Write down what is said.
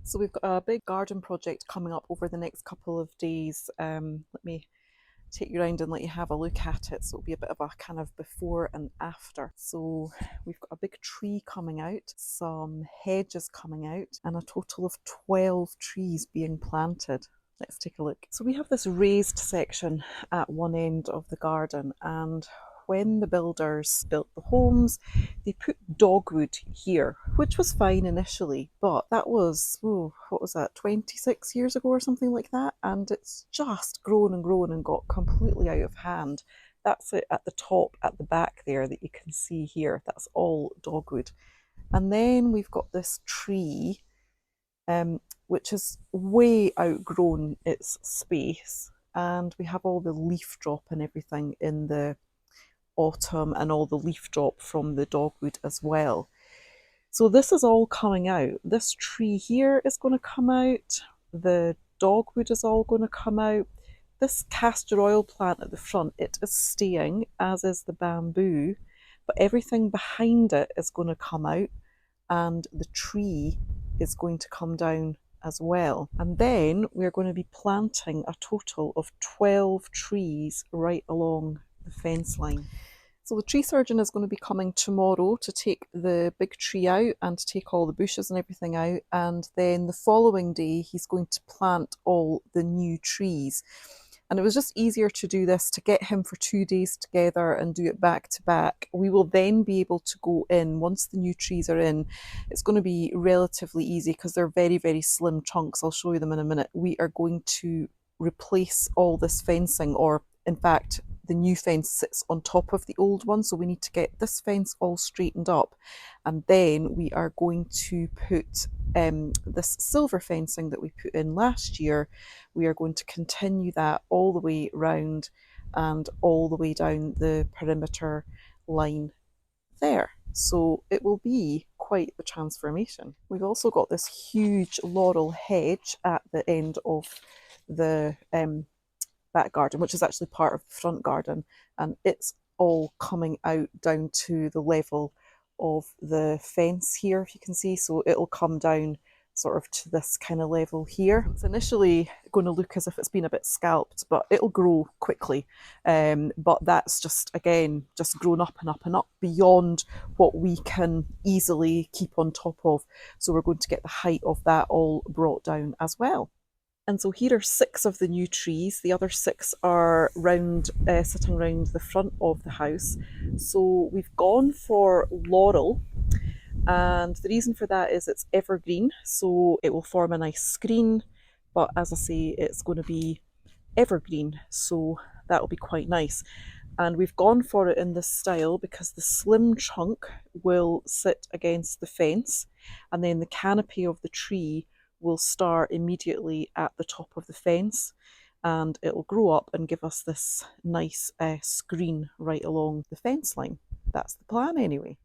So we've got a big garden project coming up over the next couple of days. Let me take you around and let you have a look at it. So it'll be a bit of a kind of before and after. So we've got a big tree coming out, some hedges coming out, and a total of 12 trees being planted. Let's take a look. So we have this raised section at one end of the garden, and when the builders built the homes, they put dogwood here, which was fine initially, but that was, what was that, 26 years ago or something like that? And it's just grown and grown and got completely out of hand. That's it at the top, at the back there that you can see here. That's all dogwood. And then we've got this tree, which has way outgrown its space. And we have all the leaf drop and everything in the autumn and all the leaf drop from the dogwood as well. So this is all coming out. This tree here is going to come out. The dogwood is all going to come out. This castor oil plant at the front, it is staying, as is the bamboo, but everything behind it is going to come out, and the tree is going to come down as well. And then we're going to be planting a total of 12 trees right along the fence line. So the tree surgeon is going to be coming tomorrow to take the big tree out and to take all the bushes and everything out, and then the following day he's going to plant all the new trees. And it was just easier to do this, to get him for 2 days together and do it back to back. We will then be able to go in, once the new trees are in, it's going to be relatively easy because they're very, very slim chunks. I'll show you them in a minute. We are going to replace all this fencing, or in fact, the new fence sits on top of the old one, so we need to get this fence all straightened up, and then we are going to put this silver fencing that we put in last year. We are going to continue that all the way round and all the way down the perimeter line there. So it will be quite the transformation. We've also got this huge laurel hedge at the end of the back garden, which is actually part of the front garden, and it's all coming out down to the level of the fence here, if you can see. So it'll come down sort of to this kind of level here. It's initially going to look as if it's been a bit scalped, but it'll grow quickly. But that's just, again, just grown up and up and up beyond what we can easily keep on top of. So we're going to get the height of that all brought down as well. And so here are 6 of the new trees. The other 6 are sitting around the front of the house. So we've gone for laurel, and the reason for that is it's evergreen, so it will form a nice screen. But as I say, it's going to be evergreen, so that'll be quite nice. And we've gone for it in this style because the slim chunk will sit against the fence, and then the canopy of the tree will start immediately at the top of the fence, and it'll grow up and give us this nice screen right along the fence line. That's the plan anyway.